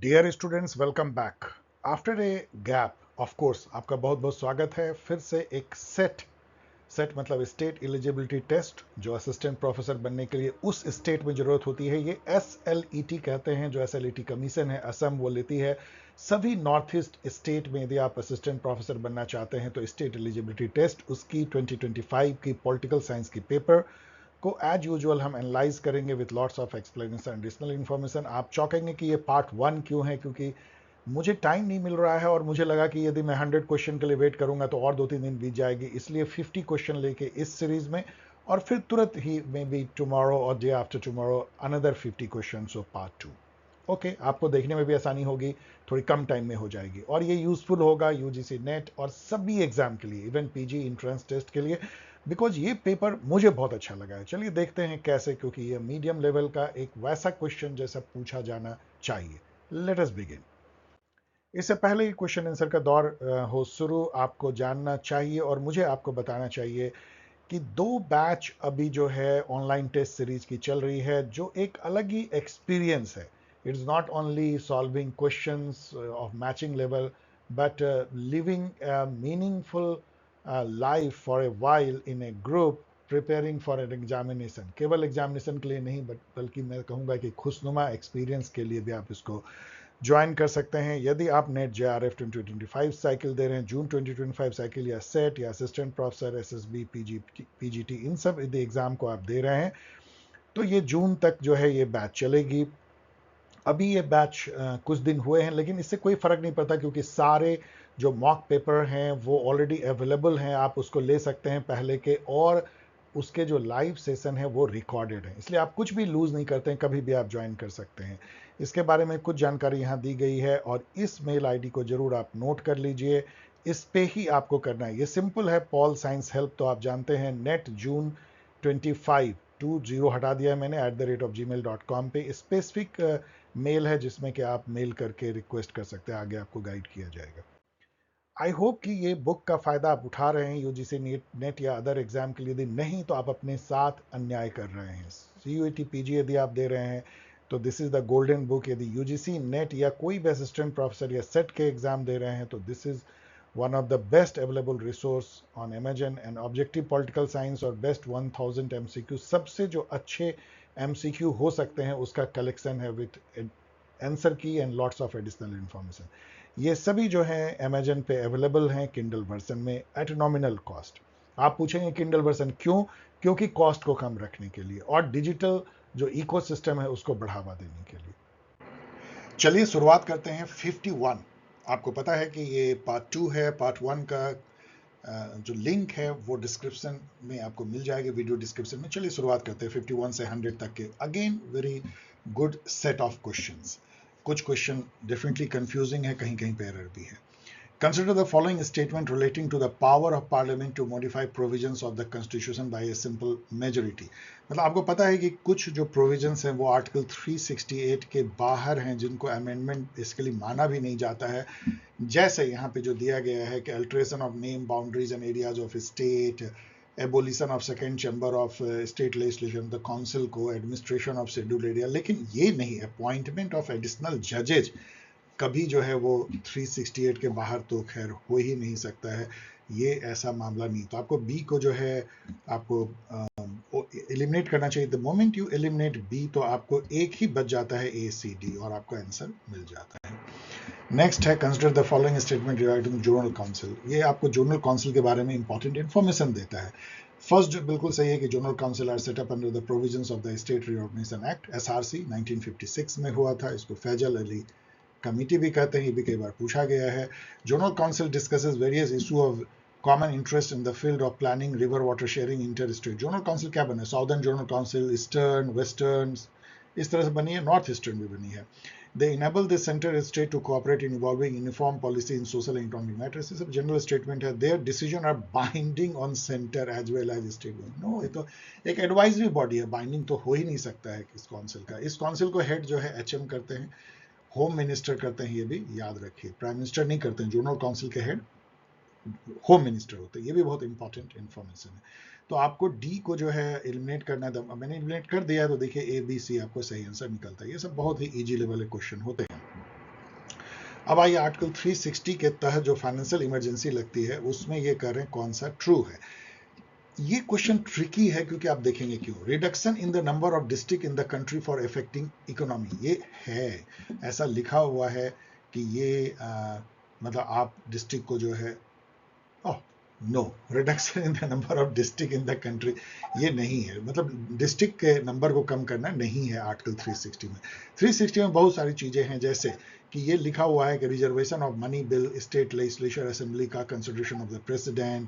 Dear students, welcome back after a gap. Of course आपका बहुत बहुत स्वागत है फिर से एक सेट मतलब स्टेट एलिजिबिलिटी टेस्ट जो असिस्टेंट प्रोफेसर बनने के लिए उस स्टेट में जरूरत होती है। ये SLET कहते हैं, जो SLET कमीशन है असम वो लेती है। सभी नॉर्थ ईस्ट स्टेट में यदि आप असिस्टेंट प्रोफेसर बनना चाहते हैं तो स्टेट एलिजिबिलिटी टेस्ट उसकी 2025 की पॉलिटिकल साइंस की पेपर को एज यूजुअल हम एनालाइज करेंगे with lots of explanation additional information. आप चौंकेंगे कि ये पार्ट 1 क्यों है, क्योंकि मुझे टाइम नहीं मिल रहा है और मुझे लगा कि यदि मैं 100 क्वेश्चन के लिए वेट करूंगा तो और 2-3 दिन बीत जाएगी, इसलिए 50 क्वेश्चन लेके इस सीरीज में और फिर तुरंत ही मे बी टुमारो और day after tomorrow another 50 question of part 2। Okay, आपको देखने में भी आसानी होगी, थोड़ी कम टाइम में हो जाएगी और ये यूजफुल होगा यूजीसी नेट और सभी एग्जाम के लिए, इवन पीजी इंट्रेंस टेस्ट के लिए, बिकॉज ये पेपर मुझे बहुत अच्छा लगा है। चलिए देखते हैं कैसे, क्योंकि ये मीडियम लेवल का एक वैसा क्वेश्चन जैसा पूछा जाना चाहिए। Let us begin. इससे पहले ही क्वेश्चन आंसर का दौर हो शुरू, आपको जानना चाहिए और मुझे आपको बताना चाहिए कि 2 बैच अभी जो है ऑनलाइन टेस्ट सीरीज की चल रही है, जो एक अलग ही एक्सपीरियंस है। It is not only solving questions of matching level but living meaningful life for a while in A group preparing for an examination. केवल एग्जामिनेशन के लिए नहीं बल्कि मैं कहूँगा कि खुशनुमा एक्सपीरियंस के लिए भी आप इसको ज्वाइन कर सकते हैं। यदि आप नेट JRF 2025 साइकिल दे रहे हैं, जून 2025 साइकिल, या सेट या असिस्टेंट प्रोफेसर SSB PGT इन सब यदि एग्जाम को आप दे रहे हैं तो ये जून तक जो है ये बैच चलेगी। अभी ये बैच कुछ दिन हुए हैं लेकिन इससे कोई फर्क नहीं पड़ता, क्योंकि सारे जो मॉक पेपर हैं वो ऑलरेडी अवेलेबल हैं, आप उसको ले सकते हैं पहले के, और उसके जो लाइव सेशन है वो रिकॉर्डेड है, इसलिए आप कुछ भी लूज नहीं करते हैं, कभी भी आप ज्वाइन कर सकते हैं। इसके बारे में कुछ जानकारी यहाँ दी गई है और इस मेल आईडी को जरूर आप नोट कर लीजिए, इस पे ही आपको करना है। ये सिंपल है, पॉल साइंस हेल्प तो आप जानते हैं, नेट जून 25 20 हटा दिया है मैंने @gmail.com पे स्पेसिफिक मेल है जिसमें कि आप मेल करके रिक्वेस्ट कर सकते हैं, आगे आपको गाइड किया जाएगा। आई होप कि ये बुक का फायदा आप उठा रहे हैं यूजीसी नेट या अदर एग्जाम के लिए। यदि नहीं तो आप अपने साथ अन्याय कर रहे हैं। CUET PG यदि आप दे रहे हैं तो this is the golden book. यदि यूजीसी नेट या कोई भी असिस्टेंट प्रोफेसर या सेट के एग्जाम दे रहे हैं तो this is one of the best available resource on Amazon and objective political science और best 1000 MCQ, सबसे जो अच्छे MCQ हो सकते हैं उसका कलेक्शन है विथ आंसर की and lots of additional information. ये सभी जो है अमेजन पे अवेलेबल हैं किंडल वर्जन में एट नॉमिनल कॉस्ट। आप पूछेंगे किंडल वर्जन क्यों? क्योंकि कॉस्ट को कम रखने के लिए और डिजिटल जो इकोसिस्टम है उसको बढ़ावा देने के लिए। चलिए शुरुआत करते हैं 51। आपको पता है कि ये पार्ट 2 है। पार्ट 1 का जो लिंक है वो डिस्क्रिप्शन में आपको मिल जाएगी, वीडियो डिस्क्रिप्शन में। चलिए शुरुआत करते हैं 51 से 100 तक के। Again very good set of questions. कुछ क्वेश्चन डेफिनेटली कंफ्यूजिंग है, कहीं कहीं पे एरर भी है। Consider the following statement relating to the power of parliament to modify provisions of the constitution by a simple majority। मतलब आपको पता है कि कुछ जो provisions हैं वो आर्टिकल 368 के बाहर हैं, जिनको अमेंडमेंट इसके लिए माना भी नहीं जाता है। जैसे यहाँ पे जो दिया गया है कि alteration of name, boundaries and areas of state, abolition of second chamber of state legislation, the council को, एडमिनिस्ट्रेशन ऑफ शेड्यूल्ड एरिया, लेकिन ये नहीं, अपॉइंटमेंट ऑफ एडिशनल जजेज कभी जो है वो 368 के बाहर तो खैर हो ही नहीं सकता है, ये ऐसा मामला नहीं। तो आपको बी को जो है आपको एलिमिनेट करना चाहिए। The moment you eliminate be तो आपको एक ही बच जाता है ACD और आपको आंसर मिल जाता है। नेक्स्ट है consider the following statement regarding zonal council. ये आपको जोनल काउंसिल के बारे में इंपॉर्टेंट इंफॉर्मेशन देता है। फर्स्ट बिल्कुल सही है कि zonal council are set up under the provisions of the state reorganisation act SRC 1956 में हुआ था। इसको फैजल अली कमिटी भी कहते हैं, ये भी कई बार पूछा गया है। Zonal council discusses various issue of common interest in the field of planning, river water sharing, inter state. Zonal council क्या बने? Southern zonal council, eastern, western, इस तरह से बनी है, नॉर्थ ईस्टर्न भी बनी है। They enable the centre state to cooperate in evolving uniform policy in social and economic matters. ये सब जनरल स्टेटमेंट है। Their decision are binding on centre as well as state. No, ये तो एक advisory body है, binding तो हो ही नहीं सकता है इस काउंसिल का। इस काउंसिल को हेड जो है HM करते हैं, होम मिनिस्टर करते हैं, ये भी याद रखिए। प्राइम मिनिस्टर नहीं करते हैं, जोनल काउंसिल के हेड होम मिनिस्टर होते हैं, ये भी बहुत इंपॉर्टेंट इंफॉर्मेशन है। तो आपको डी को जो है एलिमिनेट करना है। मैंने एलिमिनेट कर दिया है तो देखिए ABC आपको सही आंसर निकलता है। ये सब बहुत ही इजी लेवल के क्वेश्चन होते हैं। अब आइए आर्टिकल 360 के तहत जो फाइनेंशियल इमरजेंसी लगती है उसमें ये कर रहे हैं कौन सा ट्रू है। ये क्वेश्चन ट्रिकी है क्योंकि आप देखेंगे क्यों। Reduction in the number of district in the country for affecting economy, ये है, ऐसा लिखा हुआ है कि ये मतलब आप डिस्ट्रिक्ट को जो है, no, reduction in the number of district in the country ये नहीं है, मतलब डिस्ट्रिक्ट के नंबर को कम करना नहीं है आर्टिकल 360 में। 360 में बहुत सारी चीजें हैं, जैसे कि ये लिखा हुआ है कि reservation of money bill state legislature assembly का consideration of the president,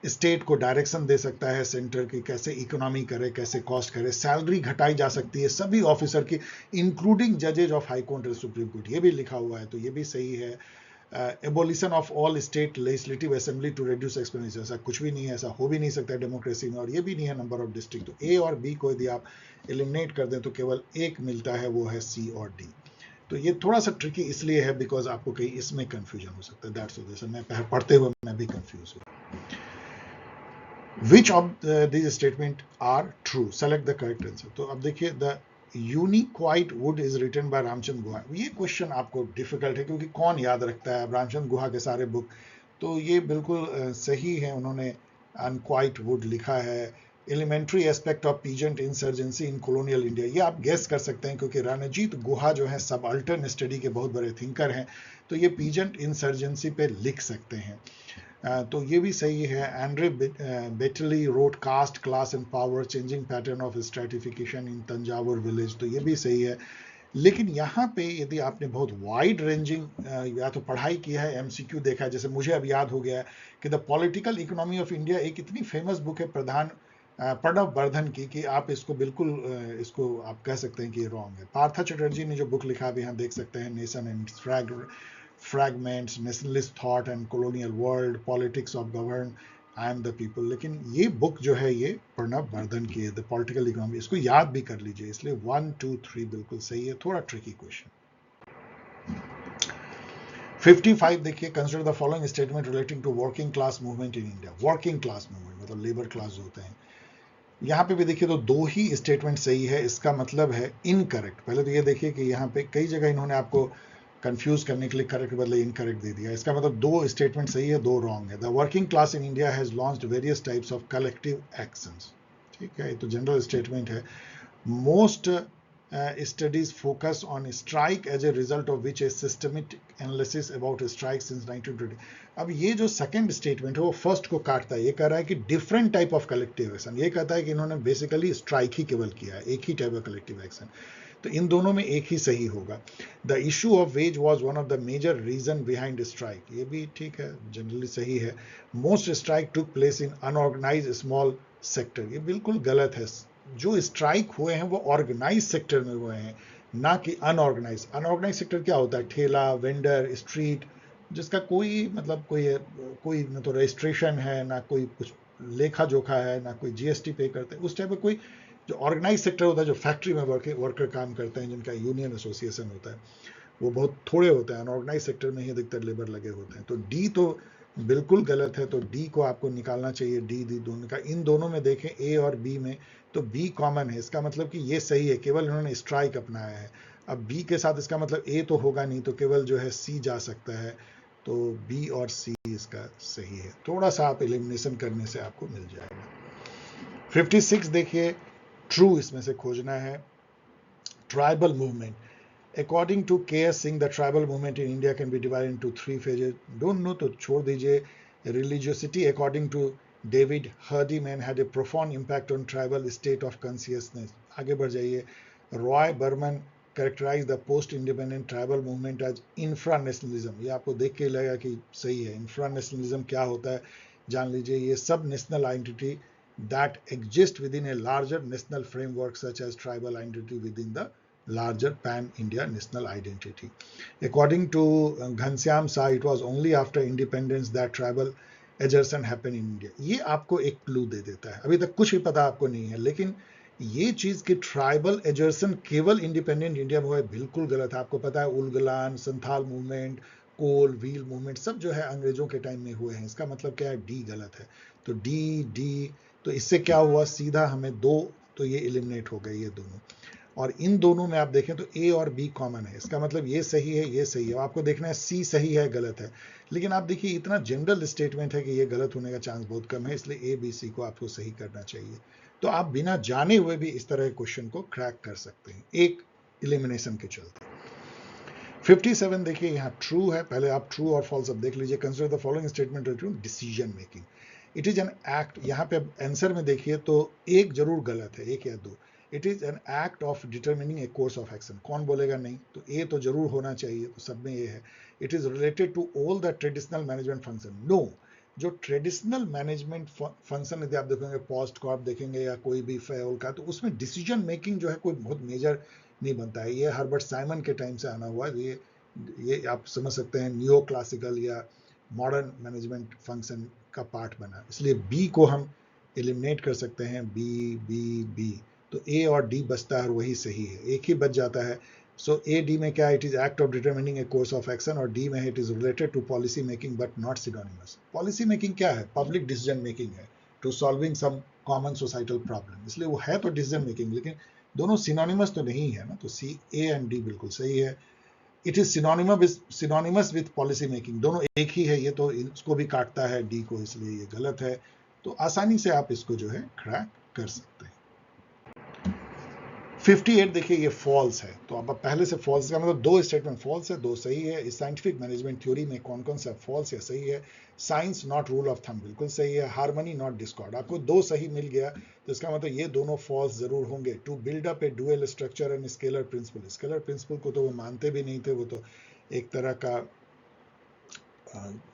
state को डायरेक्शन दे सकता है सेंटर की कैसे इकोनॉमी करे, कैसे कॉस्ट करे, सैलरी घटाई जा सकती है सभी ऑफिसर की इंक्लूडिंग जजेज ऑफ हाई कोर्ट और सुप्रीम कोर्ट, ये भी लिखा हुआ है, तो ये भी सही है। Abolition of all state legislative assembly to reduce expenditure, ऐसा कुछ भी नहीं है, ऐसा हो भी नहीं सकता डेमोक्रेसी में, और ये भी नहीं है नंबर ऑफ डिस्ट्रिक्ट। तो ए और बी को यदि आप एलिमिनेट कर दें तो केवल एक मिलता है, वो है सी और डी। तो ये थोड़ा सा ट्रिकी इसलिए है बिकॉज आपको कहीं इसमें कंफ्यूजन हो सकता है, दैट्स जैसे मैं पढ़ते हुए मैं भी कंफ्यूज हूँ। Which of these statement are true, select the correct answer. तो अब देखिए, the unquiet woods is written by Ramachandra Guha, ये क्वेश्चन आपको डिफिकल्ट है क्योंकि कौन याद रखता है रामचंद्र गुहा के सारे बुक, तो ये बिल्कुल सही है, उन्होंने अनक्वाइट वुड लिखा है। Elementary aspect of peasant insurgency in colonial India, ये आप गेस कर सकते हैं क्योंकि रणजीत गुहा जो है सबअल्टर्न स्टडी के बहुत बड़े थिंकर हैं, तो ये पीजेंट इंसर्जेंसी पे लिख सकते हैं। तो ये भी सही है। Andre Beteille wrote caste class and power changing pattern of stratification in Thanjavur village, तो ये भी सही है। लेकिन यहाँ पे यदि आपने बहुत वाइड रेंजिंग या तो पढ़ाई किया है, एमसीक्यू देखा है, जैसे मुझे अब याद हो गया है कि the political economy of India एक इतनी फेमस बुक है प्रधान प्रणब वर्धन की, कि आप इसको बिल्कुल इसको आप कह सकते हैं कि ये रॉन्ग है। पार्था चटर्जी ने जो बुक लिखा है यहाँ देख सकते हैं, nation and fragments, nationalist thought and colonial world, politics of govern and the people, लेकिन ये बुक जो है ये प्रणब वर्धन की है, द पॉलिटिकल इकोनॉमी, इसको याद भी कर लीजिए, इसलिए 1 2 3 बिल्कुल सही है। थोड़ा ट्रिकी क्वेश्चन। 55 देखिए, consider the following statement relating to working class movement in India. Working class movement मतलब लेबर क्लास होते हैं, यहाँ पे भी देखिए तो दो ही स्टेटमेंट सही है, इसका मतलब है इनकरेक्ट। पहले तो ये देखिए कि यहाँ पे कई जगह इन्होंने आपको कंफ्यूज करने के लिए करेक्ट बदले इनकरेक्ट दे दिया, इसका मतलब दो स्टेटमेंट सही है, दो रॉन्ग है। The working class in India has launched various types of collective actions, ठीक है, ये तो जनरल स्टेटमेंट है। Most studies focus on strike as a result of which a systematic analysis about strike since 1920। अब ये जो second statement है वो फर्स्ट को काटता है, ये कह रहा है कि different type of collective action, ये कहता है कि इन्होंने बेसिकली स्ट्राइक ही केवल किया है, एक ही टाइप ऑफ कलेक्टिव एक्शन, तो इन दोनों में एक ही सही होगा। The issue of wage was one of the major reason behind strike, ये भी ठीक है, जनरली सही है। Most strike took place in unorganised small sector, ये बिल्कुल गलत है। जो स्ट्राइक हुए हैं वो ऑर्गेनाइज सेक्टर में हुए हैं, ना कि अनऑर्गेनाइज। अनऑर्गेनाइज सेक्टर क्या होता है, ठेला, वेंडर, स्ट्रीट, जिसका कोई मतलब कोई ना तो रजिस्ट्रेशन है, ना कोई कुछ लेखा जोखा है, ना कोई जीएसटी पे करते हैं, उस टाइप में कोई जो ऑर्गेनाइज सेक्टर होता है, जो फैक्ट्री में वर्कर काम करते हैं, जिनका यूनियन एसोसिएशन होता है, वो बहुत थोड़े होते हैं। अनऑर्गेनाइज सेक्टर में ही अधिकतर लेबर लगे होते हैं। तो डी तो बिल्कुल गलत है, तो डी को आपको निकालना चाहिए, डी डी दोनों का। इन दोनों में देखें ए और बी में, तो बी कॉमन है, इसका मतलब कि ये सही है, केवल इन्होंने स्ट्राइक अपनाया है। अब बी के साथ इसका मतलब ए तो होगा नहीं, तो केवल जो है सी जा सकता है, तो बी और सी इसका सही है। थोड़ा सा आप एलिमिनेशन करने से आपको मिल जाएगा। 56 देखिए, ट्रू इसमें से खोजना है। Tribal movement, According to K.S. Singh, the tribal movement in India can be divided into 3 phases. Don't know तो छोड़ दीजिए। Religiosity, according to David Hardiman, had a profound impact on tribal state of consciousness. आगे बढ़ जाइए। Roy Burman characterized the post-independent tribal movement as infra-nationalism। ये आपको देख के लगेगा कि सही है। Infra-nationalism क्या होता है जान लीजिए। ये सब national identity that exist within a larger national framework such as tribal identity within the larger pan-India national identity. According to Ghanshyam Shah, it was only after independence that tribal adjustment happened in India. ये आपको एक clue दे देता है, अभी तक कुछ भी पता आपको नहीं है, लेकिन ये चीज कि ट्राइबल एजर्सन केवल इंडिपेंडेंट इंडिया में हुआ है, बिल्कुल गलत है। आपको पता है उलगलान, संथाल मूवमेंट, कोल व्हील मूवमेंट सब जो है अंग्रेजों के टाइम में हुए हैं। इसका मतलब क्या है, डी गलत है। तो डी, तो इससे क्या हुआ, सीधा हमें दो, तो ये एलिमिनेट हो गए ये दोनों। और इन दोनों में आप देखें तो ए और बी कॉमन है, इसका मतलब ये सही है, ये सही है। आपको देखना है सी सही है गलत है, लेकिन आप देखिए इतना जनरल स्टेटमेंट है कि ये गलत होने का चांस बहुत कम है, इसलिए ए बी सी को आपको सही करना चाहिए। तो आप बिना जाने हुए भी इस तरह के क्वेश्चन को क्रैक कर सकते हैं एक एलिमिनेशन के चलते। 57 देखिए यहाँ ट्रू है, पहले आप ट्रू और फॉल्स अब देख लीजिए। Consider the following statement related to decision making, it is an act. यहाँ पे आंसर में देखिए तो एक जरूर गलत है, एक या दो। It is an act of determining a course of action, कौन बोलेगा नहीं, तो ए तो जरूर होना चाहिए, तो सब में ये है। It is related to all the traditional management function, no. जो ट्रेडिशनल मैनेजमेंट फंक्शन यदि आप देखेंगे, पोस्ट कॉर्प देखेंगे या कोई भी फेल का, तो उसमें डिसीजन मेकिंग जो है कोई बहुत मेजर नहीं बनता है। ये हर्बर्ट साइमन के टाइम से आना हुआ है, ये आप समझ सकते हैं नियो क्लासिकल या मॉडर्न मैनेजमेंट फंक्शन का पार्ट बना, इसलिए बी को हम एलिमिनेट कर सकते हैं, बी बी बी। तो ए और डी बचता है और वही सही है, एक ही बच जाता है। सो ए डी में क्या, it is act of determining a course of action, और डी में it is related to policy making but not synonymous. Policy making क्या है, पब्लिक डिसीजन मेकिंग है to solving some common societal problem, इसलिए वो है तो डिसीजन मेकिंग, लेकिन दोनों सिनोनिमस तो नहीं है ना। तो सी ए एंड डी बिल्कुल सही है। It is synonymous with policy making, दोनों एक ही है, ये तो इसको भी काटता है डी को, इसलिए ये गलत है। तो आसानी से आप इसको जो है क्रैक कर सकते हैं। 58 देखिए ये फॉल्स है, तो अब पहले से फॉल्स का मतलब दो स्टेटमेंट फॉल्स है, दो सही है। इस साइंटिफिक मैनेजमेंट थ्योरी में कौन कौन सा फॉल्स या सही है। Science not rule of thumb बिल्कुल सही है। हार्मनी नॉट डिस्कॉर्ड, आपको दो सही मिल गया, तो इसका मतलब ये दोनों फॉल्स जरूर होंगे। To build up a dual structure and scalar principle, scalar principle को तो वो मानते भी नहीं थे, वो तो एक तरह का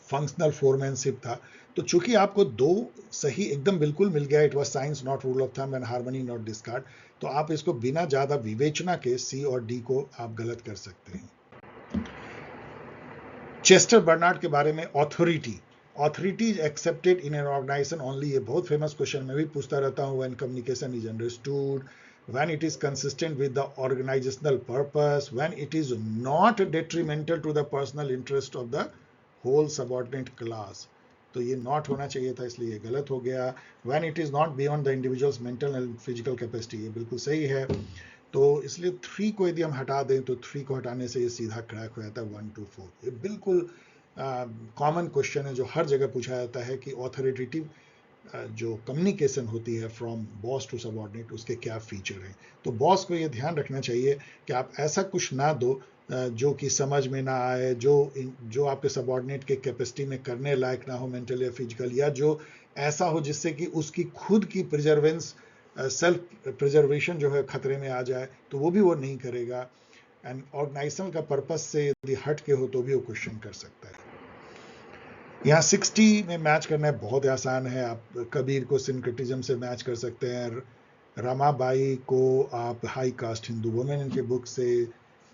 फंक्शनल फोरमैनशिप था। तो चूंकि आपको दो सही एकदम बिल्कुल मिल गया, it was science not rule of thumb and harmony not discard, तो आप इसको बिना ज्यादा विवेचना के सी और डी को आप गलत कर सकते हैं। चेस्टर बर्नार्ड के बारे में, authority is accepted in an organisation only, ये बहुत फेमस क्वेश्चन मैं भी पूछता रहता हूं। When communication is understood, when it is consistent with the organizational purpose, when it is not detrimental to the personal interest of the whole subordinate class, तो ये not होना चाहिए था, इसलिए ये गलत हो गया। when it is not beyond the individual's mental and physical capacity, ये बिल्कुल सही है। तो इसलिए 3 को यदि हम हटा दें तो 3 को हटाने से ये सीधा क्रैक हो जाता है 1 to 4। ये बिल्कुल कॉमन क्वेश्चन है जो हर जगह पूछा जाता है कि ऑथोरिटेटिव जो कम्युनिकेशन होती है फ्रॉम बॉस टू सबऑर्डिनेट, उसके क्या फीचर हैं। तो बॉस को ये ध्यान रखना चाहिए कि आप ऐसा कुछ ना दो जो कि समझ में ना आए, जो आपके सबऑर्डिनेट के कैपेसिटी में करने लायक ना हो, मेंटल या फिजिकल, या जो ऐसा हो जिससे कि उसकी खुद की प्रिजर्वेंस, सेल्फ प्रिजर्वेशन जो है खतरे में आ जाए, तो वो भी वो नहीं करेगा। एंड ऑर्गेनाइजेशन का पर्पस से यदि हट के हो तो भी वो क्वेश्चन कर सकता है। यहाँ 60 में मैच करना है बहुत आसान है, आप कबीर को सिंक्रेटिज्म से मैच कर सकते हैं, रमाबाई को आप हाई कास्ट हिंदू वुमेन इनके बुक से,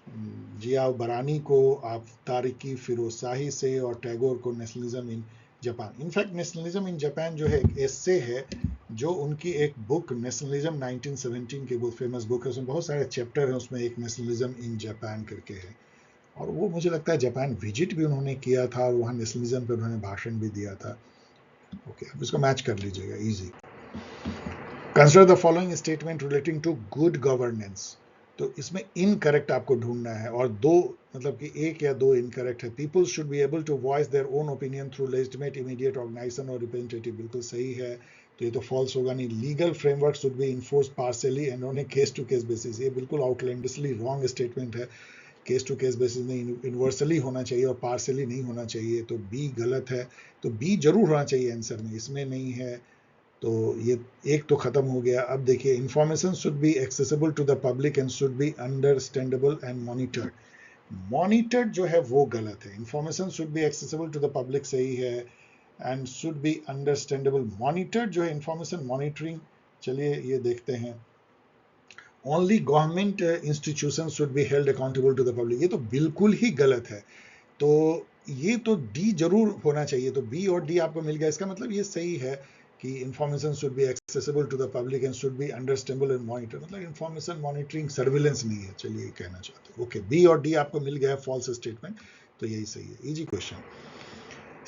जिया बरानी को आप तारिकी फिरोजशाही से, और टैगोर को nationalism in Japan. In fact nationalism in Japan जो है एक एस्से है, जो उनकी एक बुक नेशनलिज्म 1917 की बहुत फेमस बुक है, उसमें बहुत सारे चैप्टर हैं, उसमें एक नेशनलिज्म इन जापान करके है, और वो मुझे लगता है जापान विजिट भी उन्होंने किया था और वहाँ नेशनलिज्म पे उन्होंने भाषण भी दिया था। ओके, अब इसको मैच कर लीजिएगा, easy. Consider the following statement relating to good governance, तो इसमें इनकरेक्ट आपको ढूंढना है, और दो मतलब कि एक या दो इनकरेक्ट है। People should be able to voice their own opinion through legitimate immediate organisation और रिप्रेजेंटेटिव, बिल्कुल सही है, तो ये तो फॉल्स होगा नहीं। Legal framework should be enforce partially and on a case to case basis, ये बिल्कुल आउटलैंडिशली रॉन्ग स्टेटमेंट है। केस टू केस बेसिस में यूनिवर्सली होना चाहिए और पार्शियली नहीं होना चाहिए, तो बी गलत है। तो बी जरूर होना चाहिए आंसर में, इसमें नहीं है, तो ये एक तो खत्म हो गया। अब देखिए, information should be accessible to the public and should be understandable and monitored, monitored जो है वो गलत है। Information should be accessible to the public सही है, and should be understandable. Monitored जो है इंफॉर्मेशन मॉनिटरिंग, चलिए ये देखते हैं। Only government institution should be held accountable to the public, ये तो बिल्कुल ही गलत है। तो ये तो डी जरूर होना चाहिए, तो बी और डी आपको मिल गया। इसका मतलब ये सही है कि information should be accessible to the public and should be understandable and monitor, मतलब इंफॉर्मेशन मॉनिटरिंग सर्विलेंस नहीं है, चलिए ये कहना चाहते हैं। ओके, बी और डी आपको मिल गया फॉल्स स्टेटमेंट, तो यही सही है, इजी क्वेश्चन।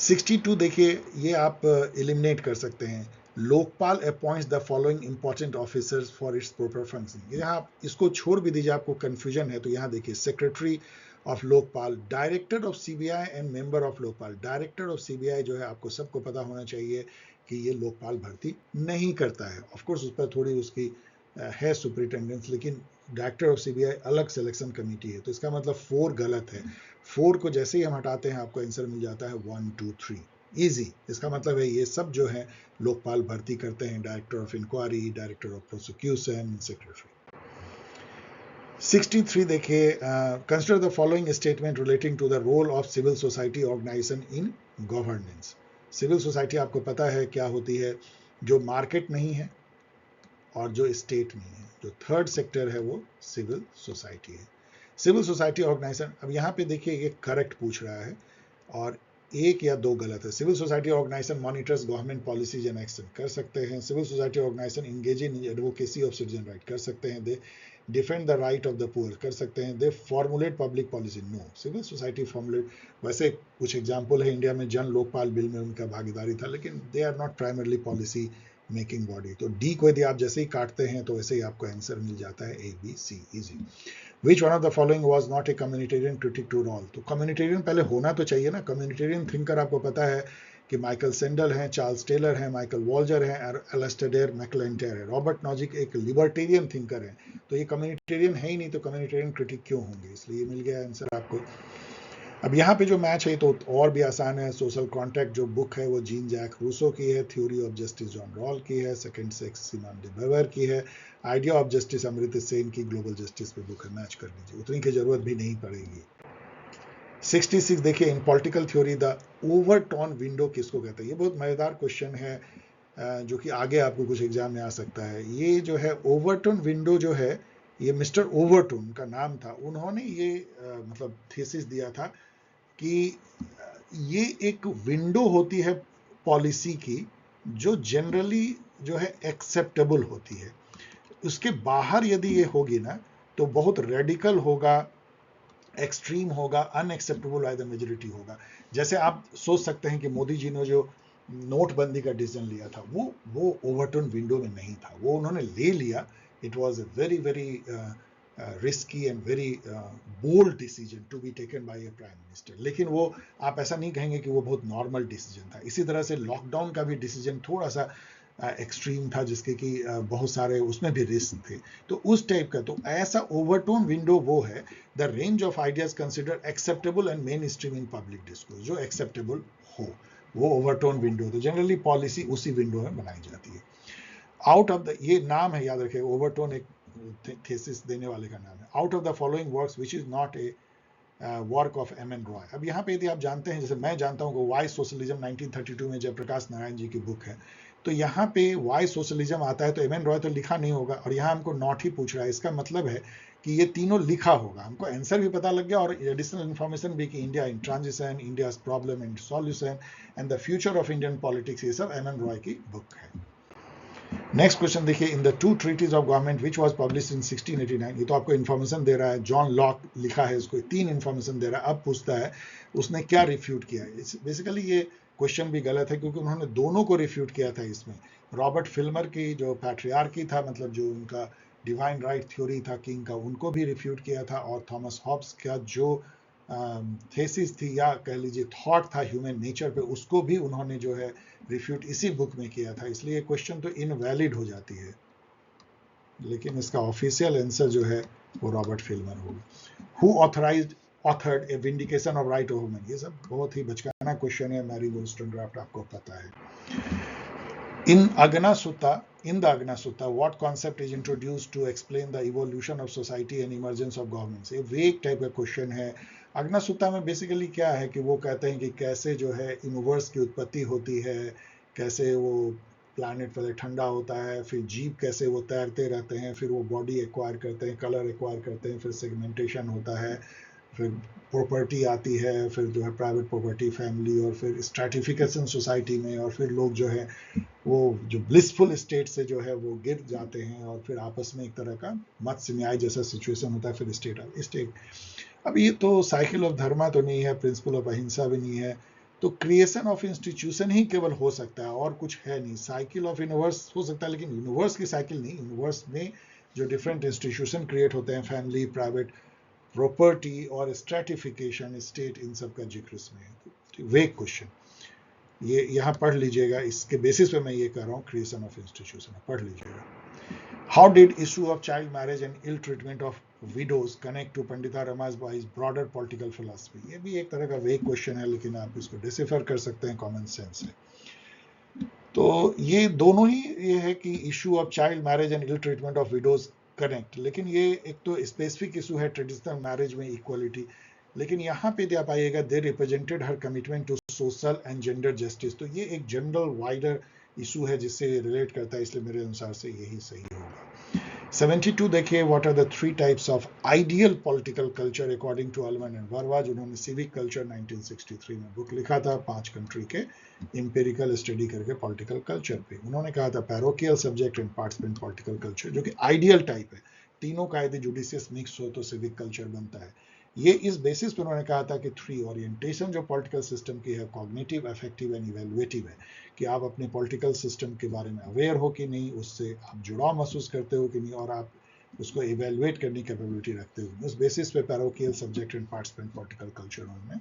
62 देखिए, ये आप एलिमिनेट कर सकते हैं। Lokpal appoints the following important officers for its proper function. यहाँ आप इसको छोड़ भी दीजिए, आपको कंफ्यूजन है तो यहाँ देखिए, secretary of Lokpal, director of CBI and member of Lokpal. Director of CBI जो है आपको सबको पता होना चाहिए कि ये लोकपाल भर्ती नहीं करता है। ऑफकोर्स उस पर थोड़ी उसकी है सुपरिटेंडेंस, लेकिन डायरेक्टर ऑफ सीबीआई अलग सिलेक्शन कमेटी है। तो इसका मतलब 4 गलत है। 4 को जैसे ही हम हटाते हैं आपको आंसर मिल जाता है 1 2 3, इजी। इसका मतलब है ये सब जो है लोकपाल भर्ती करते हैं, director of inquiry, director of prosecution, secretary. 63 देखिए, consider the following statement relating to the role of civil society organisation in governance. Civil society आपको पता है क्या होती है, जो मार्केट नहीं है और जो स्टेट नहीं है। जो थर्ड सेक्टर है वो सिविल सोसाइटी है। सिविल सोसाइटी ऑर्गेनाइजेशन, अब यहाँ पे देखिए ये करेक्ट पूछ रहा है और 1 या 2 गलत है। Civil society organisation monitors government policies and action, कर सकते हैं। Civil society organisation engage in advocacy of citizen right, कर सकते हैं। They defend the right of the poor, कर सकते हैं। They formulate public policy, no. Civil society formulate, वैसे कुछ एग्जाम्पल है, इंडिया में जन लोकपाल बिल में उनका भागीदारी था, लेकिन they are not primarily policy making body. तो डी को यदि आप जैसे ही काटते हैं तो वैसे ही आपको आंसर मिल जाता है A B C, easy. Which one of the following was not a communitarian critic to Rawls? तो कम्युनिटेरियन पहले होना तो चाहिए ना। कम्युनिटेरियन थिंकर आपको पता है कि माइकल सेंडल हैं, चार्ल्स टेलर हैं, माइकल वॉल्जर हैं, एलेस्टेयर मैकलेंटायर है। रॉबर्ट नॉजिक एक लिबर्टेरियन थिंकर है। तो ये कम्युनिटेरियन है ही नहीं, तो कम्युनिटेरियन क्रिटिक क्यों होंगे, इसलिए मिल गया आंसर आपको। अब यहाँ पे जो मैच है तो और भी आसान है। सोशल कॉन्ट्रैक्ट जो बुक है वो जीन जैक रूसो की है। Theory of justice John Rawls की है। Second sex Simone de Beauvoir की है। Idea of justice Amartya Sen की ग्लोबल जस्टिस पे बुक है, मैच कर लीजिए, उतनी की जरूरत भी नहीं पड़ेगी। 66 देखिए, इन political theory the overtone window किसको कहते हैं। ये बहुत मजेदार क्वेश्चन है जो कि आगे आपको कुछ एग्जाम में आ सकता है। ये जो है ओवरटोन विंडो जो है, ये मिस्टर ओवरटोन का नाम था। उन्होंने ये मतलब थीसिस दिया था कि ये एक विंडो होती है पॉलिसी की, जो जनरली जो है एक्सेप्टेबल होती है। उसके बाहर यदि ये होगी ना तो बहुत रेडिकल होगा, एक्सट्रीम होगा, अनएक्सेप्टेबल बाय द मेजोरिटी होगा। जैसे आप सोच सकते हैं कि मोदी जी ने जो नोटबंदी का डिसीजन लिया था वो ओवरटर्न विंडो में नहीं था, वो उन्होंने ले लिया। It was a very very risky and very bold decision to be taken by a prime minister, लेकिन वो आप ऐसा नहीं कहेंगे कि वो बहुत नॉर्मल डिसीजन था। इसी तरह से लॉकडाउन का भी डिसीजन थोड़ा सा एक्सट्रीम था, जिसके कि बहुत सारे उसमें भी रिस्क थे। तो उस टाइप का, तो ऐसा ओवरटोन विंडो वो है, the range of ideas consider acceptable and main stream in public discourse, जो एक्सेप्टेबल हो वो ओवरटोन विंडो। तो जनरली पॉलिसी उसी विंडो में बनाई जाती है। आउट ऑफ द, ये नाम है याद रखिए, ओवरटोन एक थीसिस देने वाले का नाम है। Out of the following works which is not a work of M N Roy. अब यहाँ पे यदि आप जानते हैं, जैसे मैं जानता हूँ कि वाई सोशलिज्म 1932 में जयप्रकाश नारायण जी की बुक है, तो यहाँ पे वाई सोशलिज्म आता है तो एम एन रॉय तो लिखा नहीं होगा, और यहाँ हमको नॉट ही पूछ रहा है। इसका मतलब है कि ये तीनों लिखा होगा। हमको आंसर भी पता लग गया और एडिशनल इन्फॉर्मेशन भी कि India in transition, India problem and solution and the future of Indian politics, ये सब एम एन रॉय की बुक है। नेक्स्ट क्वेश्चन देखिए, in the two treatises of government which was published in 1689। ये तो आपको इन्फॉर्मेशन दे रहा है, जॉन लॉक लिखा है इसको, 3 इन्फॉर्मेशन दे रहा है। अब पूछता है उसने क्या रिफ्यूट किया है। बेसिकली ये क्वेश्चन भी गलत है, क्योंकि उन्होंने दोनों को रिफ्यूट किया था इसमें। रॉबर्ट फिल्मर की जो पैट्रियार्की था, मतलब जो उनका डिवाइन राइट थ्योरी था किंग का, उनको भी रिफ्यूट किया था। और थॉमस हॉब्स का जो थेसिस थी, या कह लीजिए थॉट था ह्यूमन नेचर पे, उसको भी उन्होंने जो है रिफ्यूट इसी बुक में किया था। इसलिए क्वेश्चन तो इनवैलिड हो जाती है, लेकिन इसका ऑफिशियल आंसर जो है वो रॉबर्ट फिल्मर होगा। Who authored A vindication of right of women. ये सब बहुत ही बचकाना क्वेश्चन है, मैरी वोllstonecraft आपको पता है। In the Agna Sutta, what concept is introduced to explain the evolution of society and emergence of governments? ये वेग टाइप का क्वेश्चन है। अग्ना सुत्ता में बेसिकली क्या है कि वो कहते हैं कि कैसे जो है यूनिवर्स की उत्पत्ति होती है, कैसे वो प्लैनेट पहले ठंडा होता है, फिर जीव कैसे वो तैरते रहते हैं, फिर वो बॉडी एक्वायर करते हैं, कलर एक्वायर करते हैं, फिर सेगमेंटेशन होता है, फिर प्रॉपर्टी आती है, फिर जो है प्राइवेट प्रॉपर्टी, फैमिली, और फिर स्ट्रैटिफिकेशन सोसाइटी में, और फिर लोग जो है वो जो ब्लिसफुल स्टेट से जो है वो गिर जाते हैं, और फिर आपस में एक तरह का मत्स्य न्याय जैसा सिचुएशन होता है, फिर स्टेट। अब ये तो साइकिल ऑफ धर्मा तो नहीं है, प्रिंसिपल ऑफ अहिंसा भी नहीं है, तो क्रिएशन ऑफ इंस्टीट्यूशन ही केवल हो सकता है और कुछ है नहीं। साइकिल ऑफ यूनिवर्स हो सकता है लेकिन यूनिवर्स की साइकिल नहीं। यूनिवर्स में जो डिफरेंट इंस्टीट्यूशन क्रिएट होते हैं, फैमिली, प्राइवेट प्रॉपर्टी और स्ट्रेटिफिकेशन, स्टेट, इन सब का जिक्र इसमें है। वेग क्वेश्चन, ये यहाँ पढ़ लीजिएगा, इसके बेसिस पे मैं ये कर रहा हूँ। क्रिएशन ऑफ इंस्टीट्यूशन पढ़ लीजिएगा। How did issue of child marriage and ill treatment of widows connect to Pandita Ramasbai's broader political philosophy? ये भी एक तरह का वेग क्वेश्चन है लेकिन आप इसको डिसिफर कर सकते हैं कॉमन सेंस से। तो ये दोनों ही ये है कि issue of child marriage and ill treatment of widows connect, लेकिन ये एक तो स्पेसिफिक इशू है ट्रेडिशनल मैरिज में इक्वलिटी, लेकिन यहाँ पे आप आइएगा, they represented her commitment to social and gender justice. तो ये एक जनरल वाइडर इशू है जिससे रिलेट करता है, इसलिए मेरे अनुसार से यही सही होगा। 72 देखिए, what are the 3 types of ideal political culture according to Almond and Verba, जिन्होंने सिविक कल्चर 1963 में बुक लिखा था, 5 कंट्री के इंपेरिकल स्टडी करके पॉलिटिकल कल्चर पे। उन्होंने कहा था parochial subject and participant political culture, जो कि आइडियल टाइप है, तीनों का यदि जुडिशियस मिक्स हो तो सिविक कल्चर बनता है। ये इस बेसिस पर उन्होंने कहा था कि 3 ओरिएंटेशन जो पॉलिटिकल सिस्टम की है, कॉग्निटिव, अफेक्टिव एंड इवेल्युएटिव है, कि आप अपने पॉलिटिकल सिस्टम के बारे में अवेयर हो कि नहीं, उससे आप जुड़ाव महसूस करते हो कि नहीं, और आप उसको इवेल्युएट करने की कैपेबिलिटी रखते हो। उस बेसिस पे parochial subject and participant political culture उन्होंने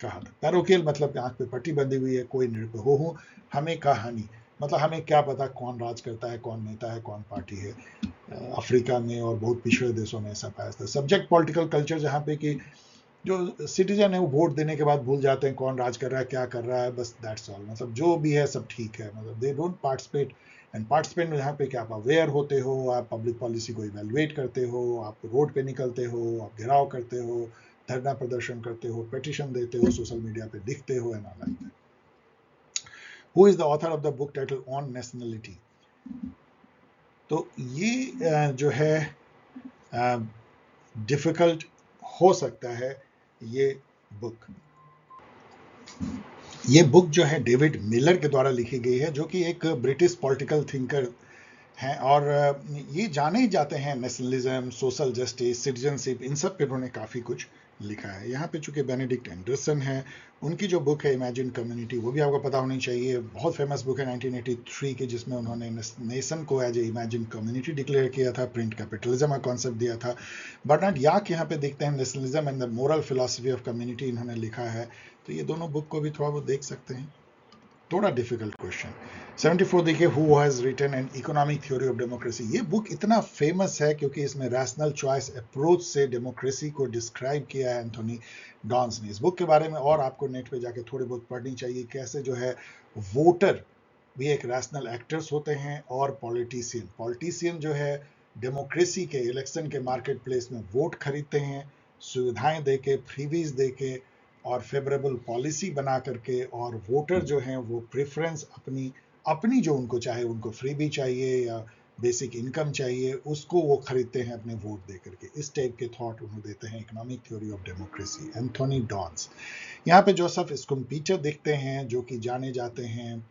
कहा था। पैरोकियल मतलब आंख पे पट्टी बंधी हुई है, कोई निरपेक्ष हो, हमें कहानी, मतलब हमें क्या पता कौन राज करता है, कौन नेता है, कौन पार्टी है। अफ्रीका में और बहुत पिछड़े देशों में ऐसा पाया था। सब्जेक्ट पॉलिटिकल कल्चर, जहाँ पे कि जो सिटीजन है वो वोट देने के बाद भूल जाते हैं कौन राज कर रहा है, क्या कर रहा है, बस दैट्स ऑल, मतलब जो भी है सब ठीक है, मतलब they don't participate. And participate में यहाँ पे क्या आप अवेयर होते हो, आप पब्लिक पॉलिसी को इवेलुएट करते हो, आप रोड पे निकलते हो, आप घेराव करते हो, धरना प्रदर्शन करते हो, पिटिशन देते हो, सोशल मीडिया पे दिखते हो, and all like that. Who is the author of the book title on nationality? तो ये जो है डिफिकल्ट हो सकता है ये बुक। ये बुक जो है डेविड मिलर के द्वारा लिखी गई है, जो कि एक ब्रिटिश पॉलिटिकल थिंकर हैं, और ये जाने ही जाते हैं नेशनलिज्म, सोशल जस्टिस, सिटीजनशिप, इन सब पे उन्होंने काफ़ी कुछ लिखा है। यहाँ पे चूंकि बेनेडिक्ट एंडरसन है, उनकी जो बुक है इमेजिन कम्युनिटी, वो भी आपको पता होनी चाहिए, बहुत फेमस बुक है 1983 की, जिसमें उन्होंने नेशन को as a imagine community declare किया था, प्रिंट कैपिटलिज्म का कॉन्सेप्ट दिया था। बर्नार्ड याक यहाँ पे देखते हैं nationalism and the moral philosophy of community इन्होंने लिखा है। तो ये दोनों बुक को भी थोड़ा बहुत देख सकते हैं। थोड़ा डिफिकल्ट क्वेश्चन। 74 देखिए, who has written an economic theory of democracy. ये बुक इतना फेमस है क्योंकि इसमें रैशनल चॉइस अप्रोच से डेमोक्रेसी को डिस्क्राइब किया है एंथोनी डॉन्स ने। इस बुक के बारे में और आपको नेट पे जाके थोड़ी बहुत पढ़नी चाहिए, कैसे जो है वोटर भी एक रैशनल एक्टर्स होते हैं, और पॉलिटिशियन जो है डेमोक्रेसी के इलेक्शन के मार्केट प्लेस में वोट खरीदते हैं, सुविधाएं देके, फ्रीवीज देके और फेवरेबल पॉलिसी बना करके, और वोटर जो हैं वो प्रेफरेंस अपनी जो उनको चाहे, उनको फ्री भी चाहिए या बेसिक इनकम चाहिए, उसको वो खरीदते हैं अपने वोट दे करके। इस टाइप के थॉट उन्हें देते हैं economic theory of democracy, Anthony Downs. यहाँ पे जोसेफ स्कुम्पीटर दिखते हैं, जो कि जाने जाते हैं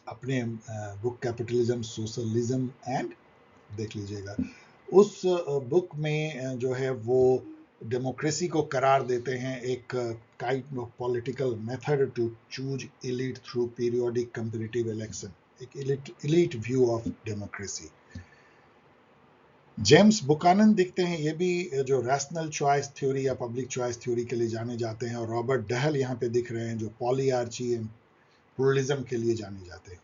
अपने बुक कैपिटलिज्म, सोशलिज्म एंड, देख लीजिएगा उस बुक में जो है वो डेमोक्रेसी को करार देते हैं एक kind of political method to choose elite through periodic comparative election, एक elite view of democracy. James Buchanan दिखते हैं, ये भी जो रैशनल चॉइस थ्योरी या पब्लिक चॉइस थ्योरी के लिए जाने जाते हैं, और रॉबर्ट डहल यहाँ पे दिख रहे हैं, जो पॉलीआर्ची एंड प्लुरलिज्म के लिए जाने जाते हैं।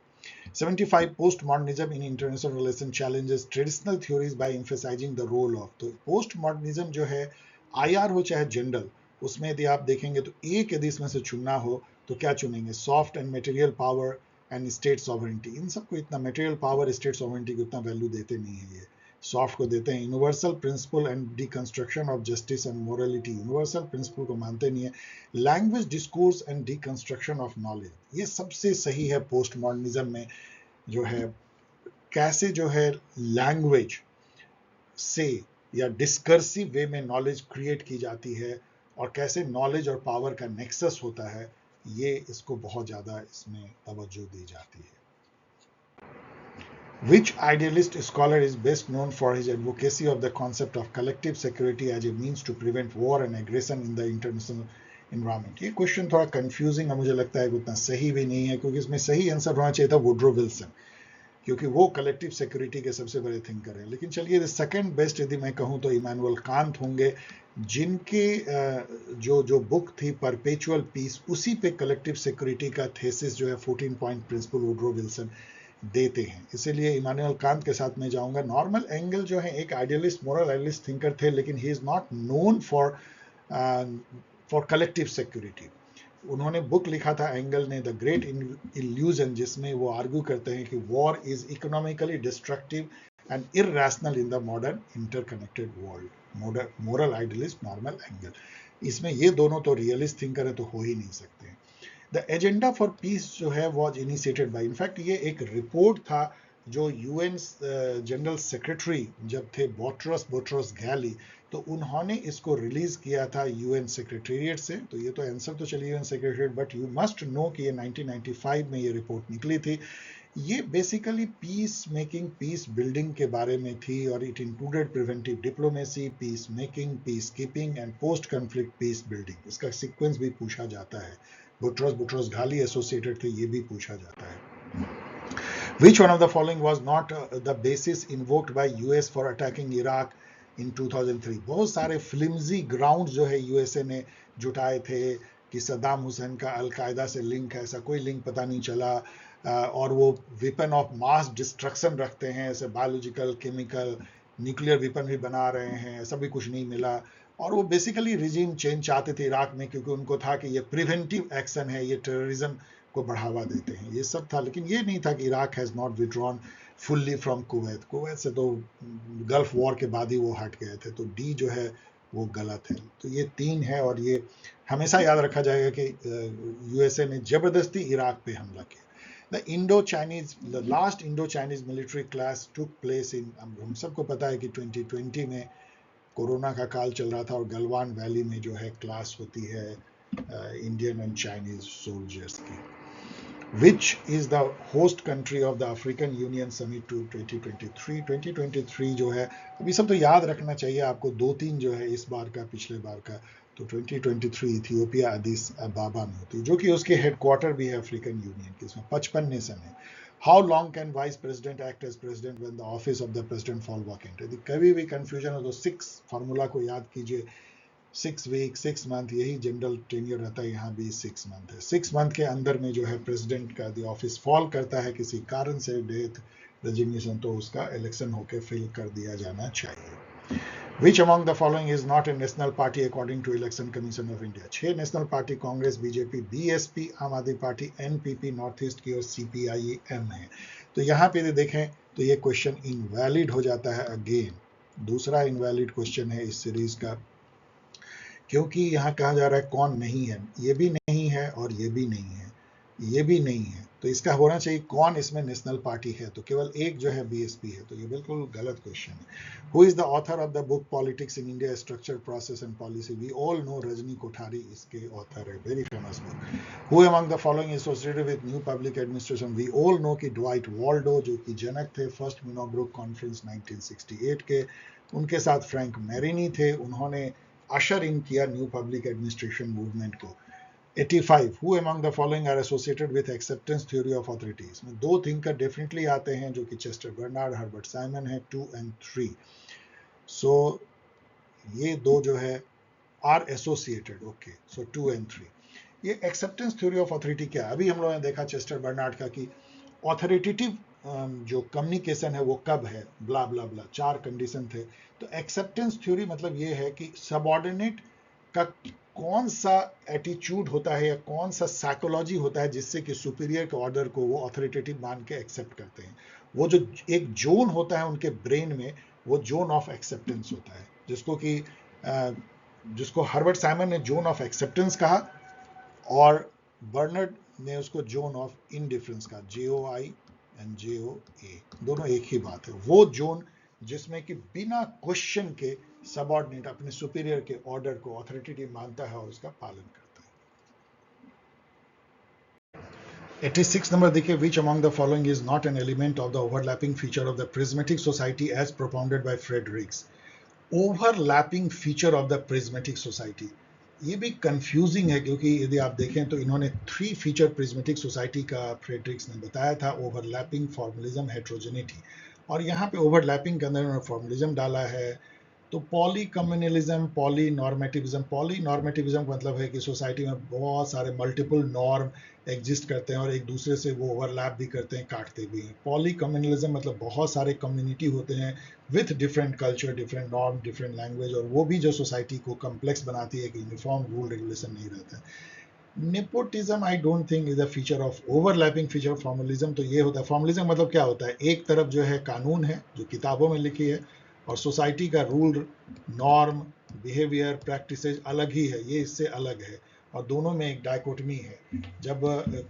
75 post modernism in international relation challenges traditional theories by emphasising the role of. तो पोस्ट मॉडर्निज्म जो है, आईआर हो चाहे जनरल, उसमें यदि आप देखेंगे तो एक यदि इसमें से चुनना हो तो क्या चुनेंगे? Soft and material power and state sovereignty. इन सबको इतना मटेरियल पावर, स्टेट सॉवरेंटी को इतना वैल्यू देते नहीं है, ये सॉफ्ट को देते हैं। Universal principle and deconstruction of justice and morality, universal principle को मानते नहीं है। Language discourse and deconstruction of knowledge, ये सबसे सही है पोस्ट मॉडर्निज्म में, जो है कैसे जो है लैंग्वेज से या डिस्कर्सिव वे में नॉलेज क्रिएट की जाती है, और कैसे नॉलेज और पावर का नेक्सस होता है, ये इसको बहुत ज़्यादा इसमें तवज्जो दी जाती है। Which idealist scholar is best known for his advocacy of the concept of collective security as a means to prevent war and aggression in the international environment. ये क्वेश्चन थोड़ा कंफ्यूजिंग है, मुझे लगता है कि उतना सही भी नहीं है, क्योंकि इसमें सही आंसर होना चाहिए था वुड्रो विल्सन, क्योंकि वो कलेक्टिव सिक्योरिटी के सबसे बड़े थिंकर हैं। लेकिन चलिए सेकंड बेस्ट यदि मैं कहूँ तो इमानुएल कांत होंगे, जिनके जो जो बुक थी परपेचुअल पीस, उसी पे कलेक्टिव सिक्योरिटी का थेसिस जो है 14 पॉइंट प्रिंसिपल वुड्रो विल्सन देते हैं। इसीलिए इमानुएल कांत के साथ मैं जाऊंगा। नॉर्मन एंगल जो है एक आइडियलिस्ट, मोरल आइडियलिस्ट थिंकर थे, लेकिन he is not known for collective security. उन्होंने बुक लिखा था एंगल ने, द ग्रेट इल्यूजन, जिसमें वो आर्ग्यू करते हैं कि war is economically destructive and irrational in the modern interconnected world. Moral idealist Norman angle, इसमें ये दोनों तो रियलिस्ट थिंकर है, तो हो ही नहीं सकते। द एजेंडा फॉर पीस जो है वॉज इनिशिएटेड बाय, इनफैक्ट ये एक रिपोर्ट था जो यूएन जनरल सेक्रेटरी जब थे बोट्रोस गैली, तो उन्होंने इसको रिलीज किया था यूएन सेक्रेटेरिएट से। तो ये तो आंसर तो चलिए UN secretariat, but you must know कि ये 1995 में ये रिपोर्ट निकली थी। ये basically peace making, peace building के बारे में थी, और it included preventive diplomacy, peace making, peace keeping and post conflict peace building. इसका सीक्वेंस भी पूछा जाता है। बुट्रोस घाली एसोसिएटेड थे, ये भी पूछा जाता है। Which one of the following was not the basis invoked by US for attacking Iraq in 2003? बहुत सारे फ्लिम्जी ग्राउंड जो है यूएसए ने जुटाए थे कि सद्दाम हुसैन का अलकायदा से लिंक है, ऐसा कोई लिंक पता नहीं चला, और वो वेपन ऑफ मास डिस्ट्रक्शन रखते हैं, ऐसे बायोलॉजिकल, केमिकल, न्यूक्लियर वेपन भी बना रहे हैं, ऐसा भी कुछ नहीं मिला। और वो बेसिकली रिजीम चेंज चाहते थे इराक में, क्योंकि उनको था कि ये प्रिवेंटिव एक्शन है, ये टेररिज्म को बढ़ावा देते हैं, ये सब था। लेकिन ये नहीं था कि Iraq has not withdrawn fully from Kuwait. Kuwait से तो गल्फ वॉर के बाद ही वो हट गए थे, तो डी जो है वो गलत है। तो ये 3 है, और ये हमेशा याद रखा जाएगा कि यूएसए ने जबरदस्ती इराक पे हमला किया। The last Indo-Chinese military clash took place in, हम सबको पता है कि 2020 में कोरोना का काल चल रहा था, और गलवान वैली में जो है क्लास होती है इंडियन एंड चाइनीज सोल्जर्स की। Which is the host country of the African Union Summit to 2023? 2023 जो है, अभी सब तो याद रखना चाहिए आपको, 2-3 जो है इस बार का, पिछले बार का। तो 2023 इथियोपिया अदिस अबाबा में होती है, जो कि उसके हेडक्वार्टर भी है अफ्रीकन यूनियन के। इसमें 55 नेशन है। How long can vice president act as president when the office of the president fall vacant? यदि कभी भी कंफ्यूजन हो तो 6 फार्मूला को याद कीजिए, 6 वीक, 6 मंथ, यही जनरल टेन्योर रहता है, यहाँ भी 6 मंथ है। 6 मंथ के अंदर में जो है प्रेसिडेंट का द ऑफिस फॉल करता है किसी कारण से, डेथ, रेजिग्नेशन, तो उसका इलेक्शन होकर फिल कर दिया जाना चाहिए। Which among the following is not a national party according to Election Commission of India? 6 national party Congress, BJP, BSP, आम आदमी पार्टी, एनपीपी नॉर्थ ईस्ट की, और सीपीआईएम है। तो यहाँ पे देखें तो ये क्वेश्चन इनवैलिड हो जाता है अगेन। दूसरा इनवैलिड क्वेश्चन है इस सीरीज का, क्योंकि यहाँ कहा जा रहा है कौन नहीं है, ये भी नहीं है और ये भी नहीं है, ये भी नहीं है। तो इसका होना चाहिए कौन इसमें नेशनल पार्टी है, तो केवल एक जो है बीएसपी है, तो ये बिल्कुल गलत क्वेश्चन है। Who is the author of the book politics in India, structure, process and policy? We all know Rajni Kothari इसके ऑथर है, very famous book. Who among the following associated with new public administration? We all know कि Dwight Waldo, जो कि जनक थे first Minnowbrook conference 1968 के, उनके साथ Frank Marini थे, उन्होंने अशर इन किया न्यू पब्लिक एडमिनिस्ट्रेशन मूवमेंट को। 85, who among the following are associated with acceptance theory of authority? इसमें 2 थिंकर डेफिनेटली आते हैं, जो कि चेस्टर बर्नार्ड, हर्बर्ट साइमन है, 2 and 3। सो ये 2 जो है are associated, okay, so 2 and 3। ये एक्सेप्टेंस थ्योरी ऑफ अथॉरिटी क्या है? अभी हम लोगों ने देखा चेस्टर बर्नार्ड का कि ऑथोरिटेटिव जो कम्युनिकेशन है वो कब है, ब्ला ब्ला ब्ला, 4 कंडीशन थे। तो एक्सेप्टेंस थ्योरी मतलब ये है कि सबऑर्डिनेट का कौन सा एटीट्यूड होता है या कौन सा साइकोलॉजी होता है जिससे कि सुपीरियर के ऑर्डर को वो ऑथोरिटेटिव मान के एक्सेप्ट करते हैं। वो जो एक जोन होता है उनके ब्रेन में, वो जोन ऑफ एक्सेप्टेंस होता है, जिसको हर्बर्ट साइमन ने जोन ऑफ एक्सेप्टेंस कहा, और बर्नार्ड ने उसको जोन ऑफ इनडिफरेंस कहा, JOI एंड JOA, दोनों एक ही बात है। वो जोन जिसमें कि बिना क्वेश्चन के सबऑर्डिनेट अपने सुपीरियर के ऑर्डर को ऑथोरिटेटिव मानता है और उसका पालन करता है। 86 नंबर देखिए, which among the following is not an element of the overlapping feature of the prismatic society as propounded by Fredericks? Overlapping feature of the prismatic society, ये भी कंफ्यूजिंग है, क्योंकि यदि आप देखें तो इन्होंने 3 फीचर प्रिज्मेटिक सोसाइटी का फ्रेडरिक्स ने बताया था, ओवरलैपिंग, फॉर्मलिज्म, हेट्रोजेनिटी, और यहाँ पे ओवरलैपिंग के अंदर उन्होंने फॉर्मलिज्म डाला है। तो पॉली कम्युनलिज्म, पॉली नॉर्मेटिविज्म का मतलब है कि सोसाइटी में बहुत सारे मल्टीपल नॉर्म एग्जिस्ट करते हैं और एक दूसरे से वो ओवरलैप भी करते हैं, काटते भी हैं। पॉली कम्युनलिज्म मतलब बहुत सारे कम्युनिटी होते हैं with different culture, different norm, different language, और वो भी जो सोसाइटी को कम्प्लेक्स बनाती है कि यूनिफॉर्म रूल रेगुलेशन नहीं रहता है। Nepotism I don't think is a feature of overlapping feature of formalism. तो ये होता है, फॉर्मलिज्म मतलब क्या होता है, एक तरफ जो है कानून है जो किताबों में लिखी है, और सोसाइटी का रूल, नॉर्म, बिहेवियर, प्रैक्टिसेज अलग ही है, ये इससे अलग है, और दोनों में एक डायकोटमी है। जब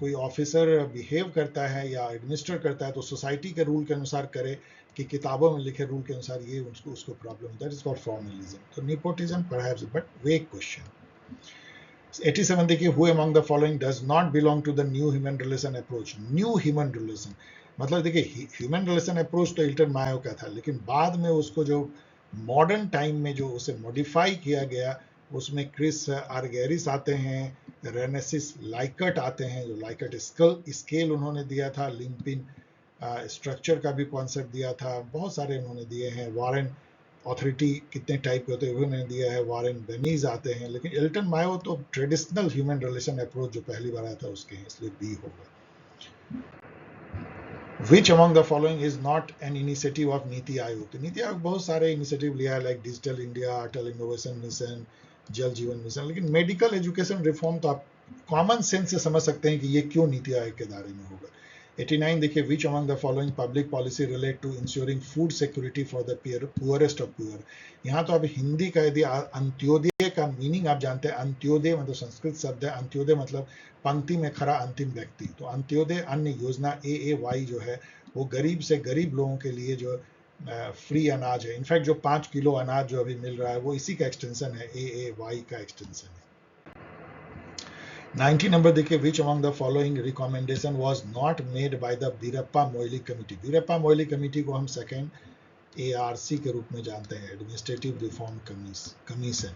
कोई ऑफिसर बिहेव करता है या एडमिनिस्टर करता है तो सोसाइटी के रूल के अनुसार करे कि किताबों में लिखे रूल के अनुसार, ये उसको problem, that is called formalism. तो nepotism perhaps, but vague question. 87 देखिए, who among the following does not belong to the new human relation approach. New human relation मतलब देखिए, ह्यूमन रिलेशन अप्रोच तो इल्टन मायो का था, लेकिन बाद में उसको जो मॉडर्न टाइम में जो उसे मॉडिफाई किया गया, उसमें क्रिस आर्गेरिस आते हैं, रेनेसिस लाइकट आते हैं, जो लाइकट स्केल उन्होंने दिया था, लिम्पिन स्ट्रक्चर का भी कॉन्सेप्ट दिया था, बहुत सारे उन्होंने दिए हैं। वॉरेन ऑथोरिटी कितने टाइप के होते हैं उन्होंने दिया है, वॉरेन बेनीज आते हैं, लेकिन एल्टन मायो तो ट्रेडिशनल ह्यूमन रिलेशन अप्रोच जो पहली बार आया था उसके हैं, इसलिए बी होगा। Which among the following is not an initiative of NITI Aayog? तो नीति आयोग बहुत सारे इनिशिएटिव लिया है, लाइक डिजिटल इंडिया, अटल इनोवेशन मिशन, जल जीवन मिशन, लेकिन मेडिकल एजुकेशन रिफॉर्म तो आप कॉमन सेंस से समझ सकते हैं कि ये क्यों नीति आयोग के दायरे में होगा। 89 देखिए, which among the following public policy relate to insuring food security for the poorest of poor. यहाँ तो आप हिंदी का यदि अंत्योदय का मीनिंग आप जानते हैं, अंत्योदय मतलब संस्कृत शब्द है, अंत्योदय मतलब पंक्ति में खड़ा अंतिम व्यक्ति। तो अंत्योदय अन्न योजना AAY जो है वो गरीब से गरीब लोगों के लिए जो फ्री अनाज है, इनफैक्ट जो 5 किलो अनाज जो अभी मिल रहा है वो इसी का एक्सटेंशन है, AAY का एक्सटेंशन है। 90 नंबर देखिए, which among the following recommendation was not made by the Veerappa Moily committee. Veerappa Moily committee को हम सेकेंड ARC के रूप में जानते हैं, administrative reform commission.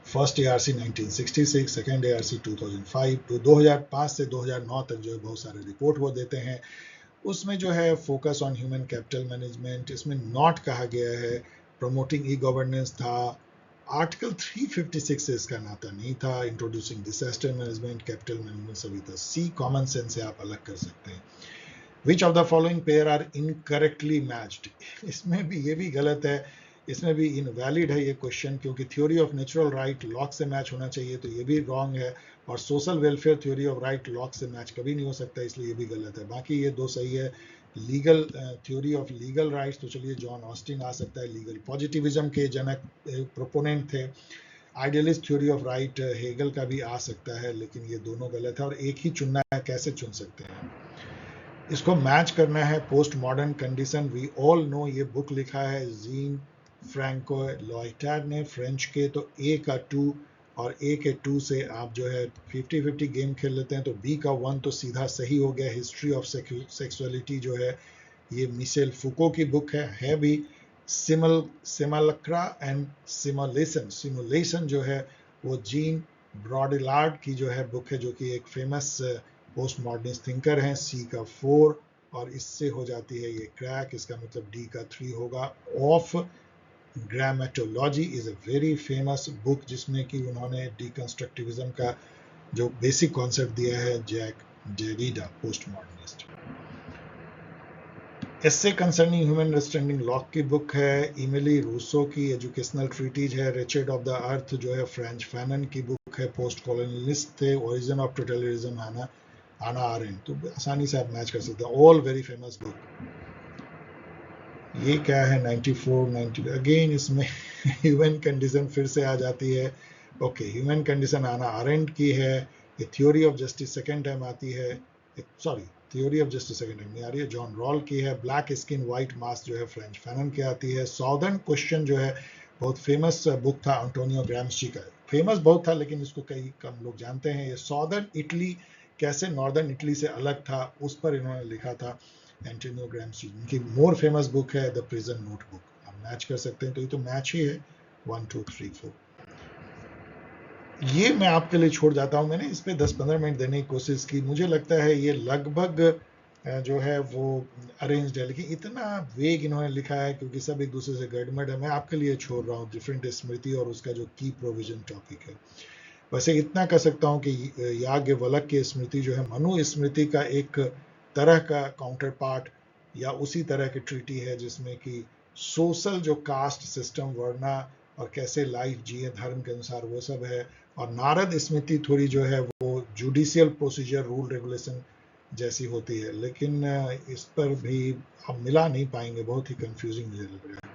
First ARC 1966, second ARC 2005, तो 2005 से 2009 तक जो है बहुत सारे रिपोर्ट वो देते हैं। उसमें जो है focus on human capital management, इसमें नॉट कहा गया है, प्रमोटिंग गवर्नेंस था। आर्टिकल 356 से इसका नाता नहीं था, introducing disaster management, capital management सभी था। सी कॉमन सेंस से आप अलग कर सकते हैं। Which of the following pair are incorrectly matched? इसमें भी ये भी गलत है, इसमें भी इनवैलिड है ये क्वेश्चन, क्योंकि theory of natural right lock से मैच होना चाहिए, तो ये भी रॉन्ग है, और social welfare theory of right lock से मैच कभी नहीं हो सकता, इसलिए ये भी गलत है। बाकी ये दो सही है। Legal theory of legal rights, तो चलिए जॉन ऑस्टिन आ सकता है, लीगल पॉजिटिविज्म के जनक प्रोपोनेंट थे। Idealist theory of right Hegel का भी आ सकता है, लेकिन ये दोनों गलत है, और एक ही चुनना है, कैसे चुन सकते हैं? इसको मैच करना है post modern condition. We all know, ये बुक लिखा है जीन फ्रैंको लॉयटर ने, फ्रेंच के। तो ए का 2 और ए के 2 से आप जो है 50-50 गेम खेल लेते हैं, तो बी का 1 तो सीधा सही हो गया। हिस्ट्री ऑफ सेक्सुअलिटी जो है ये मिशेल फुको की बुक है भी। सिमलक्रा एंड सिमुलेशन जो है वो जीन ब्रॉडलार्ड की जो है बुक है, जो कि एक फेमस पोस्ट मॉडर्निस्ट थिंकर हैं। सी का 4 और इससे हो जाती है ये क्रैक, इसका मतलब डी का 3 होगा। Of grammatology is a very famous book, जिसमें कि उन्होंने डिकंस्ट्रक्टिविज्म का जो बेसिक कॉन्सेप्ट दिया है, जैक डेरिडा पोस्ट मॉडर्निस्ट। एसे कंसर्निंग ह्यूमन अंडरस्टैंडिंग लॉक की बुक है, इमिली रूसो की एजुकेशनल ट्रीटीज है। रिचर्ड ऑफ द अर्थ जो है फ्रेंच फैनन की बुक है, पोस्ट कॉलोनियलिस्ट थे। ओरिजिन ऑफ टोटलिटरिज्म आना आरेंट, तो आसानी से आप मैच कर सकते हैं, ऑल वेरी फेमस बुक। ये क्या है 94 90, अगेन इसमें ह्यूमन कंडीशन फिर से आ जाती है। ओके, ह्यूमन कंडीशन आना आरेंट की है। ये theory of justice second time आती है, sorry theory of justice second time नहीं आ रही है, जॉन रॉल की है। ब्लैक स्किन व्हाइट मास्क जो है फ्रेंच फैनन की आती है। साउदर्न क्वेश्चन जो है बहुत फेमस बुक था एंटोनियो ग्राम्शी का, फेमस बहुत था लेकिन इसको कई कम लोग जानते हैं। ये साउदर्न इटली कैसे नॉर्दर्न इटली से अलग था, उस पर इन्होंने लिखा था एंटोनियो ग्राम्शी। इनकी मोर फेमस बुक है द प्रिजन नोटबुक। आप मैच कर सकते हैं, तो ये तो मैच ही है 1 2 3 4। ये मैं आपके लिए छोड़ जाता हूँ। मैंने इस पे 10-15 मिनट देने की कोशिश की। मुझे लगता है ये लगभग जो है वो अरेंज्ड है, लेकिन इतना वेग इन्होंने लिखा है क्योंकि सब एक दूसरे से गड़बड़ है। मैं आपके लिए छोड़ रहा हूँ डिफरेंट स्मृति और उसका जो की प्रोविजन टॉपिक है। वैसे इतना कह सकता हूँ कि याज्ञवल्क्य की स्मृति जो है मनु स्मृति का एक तरह का काउंटर पार्ट या उसी तरह की ट्रीटी है, जिसमें कि सोशल जो कास्ट सिस्टम वर्ना और कैसे लाइफ जिए धर्म के अनुसार वो सब है। और नारद स्मृति थोड़ी जो है वो जुडिशियल प्रोसीजर रूल रेगुलेशन जैसी होती है, लेकिन इस पर भी हम मिला नहीं पाएंगे, बहुत ही कंफ्यूजिंग मुझे लग रहा है।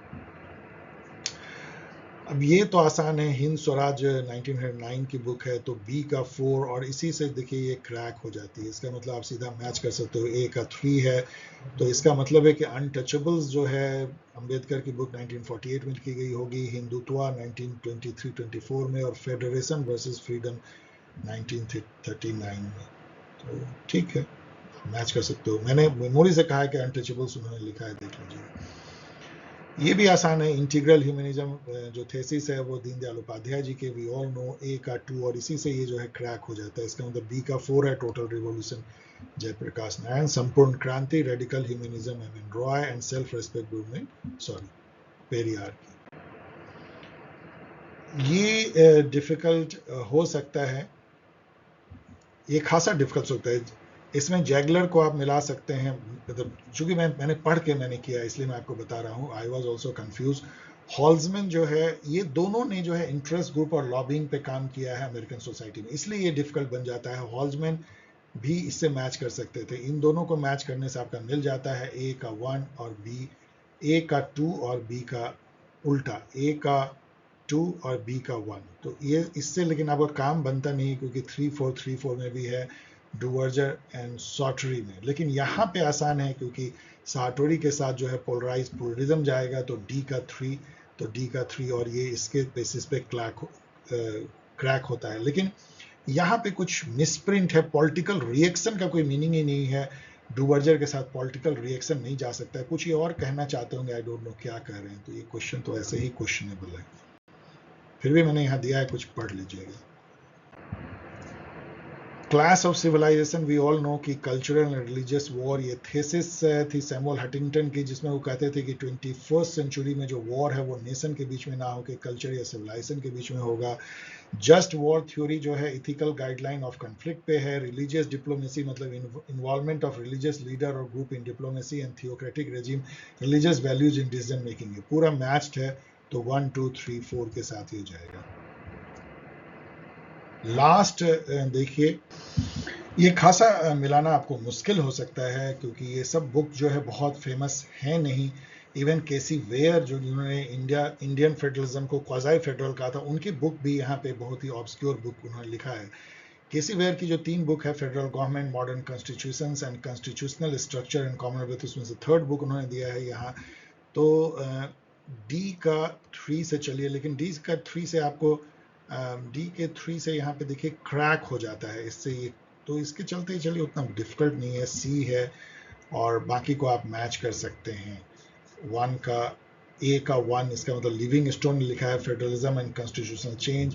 अब ये तो आसान है, हिंद स्वराज 1909 की बुक है, तो बी का 4 और इसी से देखिए ये क्रैक हो जाती है। इसका मतलब आप सीधा मैच कर सकते हो। ए का 3 है, तो इसका मतलब है कि अनटचेबल्स जो है अंबेडकर की बुक 1948 में लिखी गई होगी, हिंदुत्वा 1923-24 में, और फेडरेशन वर्सेस फ्रीडम 1939 में। तो ठीक है, मैच कर सकते हो। मैंने मेमोरी से कहा है कि अनटचेबल्स उन्होंने लिखा है, देख लीजिए। ये भी आसान है, इंटीग्रल ह्यूमनिज्म जो थेसिस है वो दीनदयाल उपाध्याय जी के, वी ऑल नो। ए का 2 और इसी से ये जो है क्रैक हो जाता है। इसका मतलब बी का 4 है, total revolution Jayaprakash Narayan, Sampoorna Kranti radical humanism M N Roy, and self respect movement sorry Periyar की। ये डिफिकल्ट हो सकता है, ये खासा डिफिकल्ट होता है। इसमें जैगलर को आप मिला सकते हैं, मतलब चूंकि मैंने पढ़ के मैंने किया इसलिए मैं आपको बता रहा हूँ। I was also confuse. Holzman जो है, ये दोनों ने जो है इंटरेस्ट ग्रुप और लॉबिंग पे काम किया है अमेरिकन सोसाइटी में, इसलिए ये डिफिकल्ट बन जाता है। हॉल्जमैन भी इससे मैच कर सकते थे। इन दोनों को मैच करने से आपका मिल जाता है ए का 1 और बी, ए का 2 और बी का उल्टा, ए का 2 और बी का 1। तो ये इससे लेकिन आपका काम बनता नहीं, क्योंकि 3-4 में भी है डुवर्जर एंड सॉटरी में। लेकिन यहाँ पे आसान है क्योंकि साटोरी के साथ जो है पोलराइज प्लूरलिज्म जाएगा, तो डी का 3, तो डी का 3 और ये इसके बेसिस पे क्रैक होता है। लेकिन यहाँ पे कुछ मिसप्रिंट है, पॉलिटिकल रिएक्शन का कोई मीनिंग ही नहीं है। डुवर्जर के साथ पॉलिटिकल रिएक्शन नहीं जा सकता है। कुछ ये और कहना चाहते होंगे, आई डोंट नो क्या कह रहे हैं। तो ये क्वेश्चन तो ऐसे ही क्वेश्चनेबल है, फिर भी मैंने यहाँ दिया है, कुछ पढ़ लीजिएगा। Clash of civilisation, we all know कि कल्चरल एंड रिलीजियस वॉर, ये थेसिस थी सैमुअल हंटिंगटन की, जिसमें वो कहते थे कि 21st सेंचुरी में जो वॉर है वो नेशन के बीच में ना होकर कल्चर या सिविलाइजेशन के बीच में होगा। जस्ट वॉर थ्योरी जो है इथिकल गाइडलाइन ऑफ कन्फ्लिक्ट पे है। रिलीजियस डिप्लोमेसी मतलब इन्वॉल्वमेंट ऑफ रिलीजियस लीडर और group in diplomacy, and theocratic regime religious values in decision making. पूरा मैच्ड है, तो 1 2 3 4 के साथ ही जाएगा। लास्ट देखिए, ये खासा मिलाना आपको मुश्किल हो सकता है, क्योंकि ये सब बुक जो है बहुत फेमस है नहीं। इवन केसी वेयर जो जिन्होंने इंडियन फेडरलिज्म को क्वाजाई फेडरल कहा था, उनकी बुक भी यहाँ पे बहुत ही ऑब्सक्योर बुक उन्होंने लिखा है। केसी वेयर की जो 3 बुक है, federal government, modern constitutions and constitutional structure and Commonwealth, उसमें से 3rd बुक उन्होंने दिया है यहाँ। तो डी का 3 से चलिए, लेकिन डी का 3 से आपको डी के 3 से यहाँ पे देखिए क्रैक हो जाता है इससे ये, तो इसके चलते चलिए उतना डिफिकल्ट नहीं है। सी है और बाकी को आप मैच कर सकते हैं। 1 का ए का 1, इसका मतलब लिविंग स्टोन लिखा है फेडरलिज्म एंड कॉन्स्टिट्यूशनल चेंज।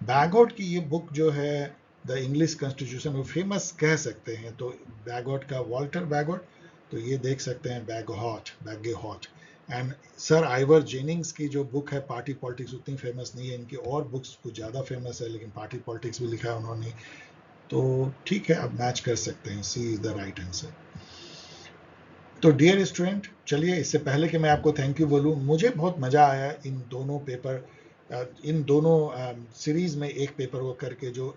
बैगॉट की ये बुक जो है द इंग्लिश कॉन्स्टिट्यूशन, वो फेमस कह सकते हैं। तो बैगॉट का वॉल्टर बैगॉट, तो ये देख सकते हैं बैगेहॉट। एंड सर आइवर जेनिंग्स की जो बुक है पार्टी पॉलिटिक्स, उतनी फेमस नहीं है। इनकी और बुक्स कुछ ज़्यादा फेमस है, लेकिन पार्टी पॉलिटिक्स भी लिखा है उन्होंने। तो ठीक है, आप मैच कर सकते हैं, सी इज द राइट आंसर। तो डियर स्टूडेंट, चलिए इससे पहले कि मैं आपको थैंक यू बोलूं, मुझे बहुत मज़ा आया इन दोनों पेपर, इन दोनों सीरीज में एक पेपर वो करके, जो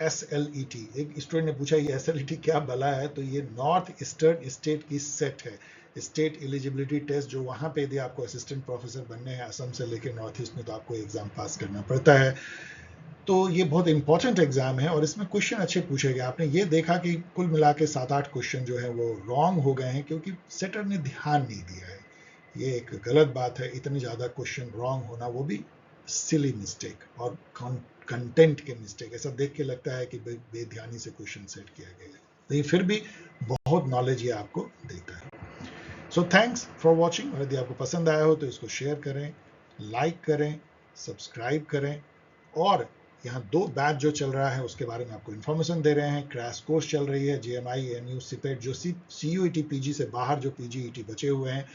SLET, एक स्टूडेंट ने पूछा ये SLET क्या भला है, तो ये नॉर्थ ईस्टर्न स्टेट की सेट है, स्टेट एलिजिबिलिटी टेस्ट, जो वहाँ पे यदि आपको असिस्टेंट प्रोफेसर बनने हैं असम से लेकर नॉर्थ ईस्ट में, तो आपको एग्जाम पास करना पड़ता है। तो ये बहुत इंपॉर्टेंट एग्जाम है और इसमें क्वेश्चन अच्छे पूछे गए। आपने ये देखा कि कुल मिला के 7-8 क्वेश्चन जो है वो रॉन्ग हो गए हैं, क्योंकि सेटर ने ध्यान नहीं दिया है। ये एक गलत बात है, इतनी ज़्यादा क्वेश्चन रॉन्ग होना, वो भी सिली मिस्टेक और कंटेंट के मिस्टेक। ऐसा देख के लगता है कि बेध्यानी से क्वेश्चन सेट किया गया है, लेकिन फिर भी बहुत नॉलेज ये आपको देता है। सो थैंक्स फॉर वॉचिंग, और यदि आपको पसंद आया हो तो इसको शेयर करें, लाइक करें, सब्सक्राइब करें, और यहाँ 2 बैच जो चल रहा है उसके बारे में आपको इन्फॉर्मेशन दे रहे हैं। क्रैश कोर्स चल रही है, JMI, ANU, CPET, जो CUET PG से बाहर जो PGET बचे हुए हैं,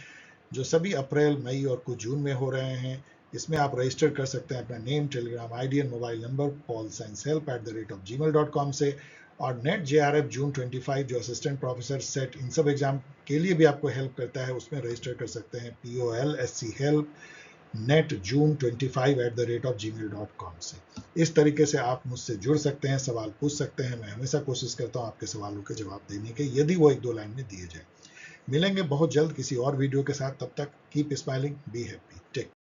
जो सभी अप्रैल, मई और कुछ जून में हो रहे हैं। इसमें आप रजिस्टर कर सकते हैं अपना नेम, टेलीग्राम ID और मोबाइल नंबर paulsciencehelp@gmail.com से। और नेट JRF जून 25 जो असिस्टेंट प्रोफेसर सेट इन सब एग्जाम के लिए भी आपको हेल्प करता है, उसमें रजिस्टर कर सकते हैं POLSC help net june 25@gmail.com से। इस तरीके से आप मुझसे जुड़ सकते हैं, सवाल पूछ सकते हैं। मैं हमेशा कोशिश करता हूँ आपके सवालों के जवाब देने के, यदि वो 1-2 लाइन में दिए जाए। मिलेंगे बहुत जल्द किसी और वीडियो के साथ, तब तक keep smiling, be happy, take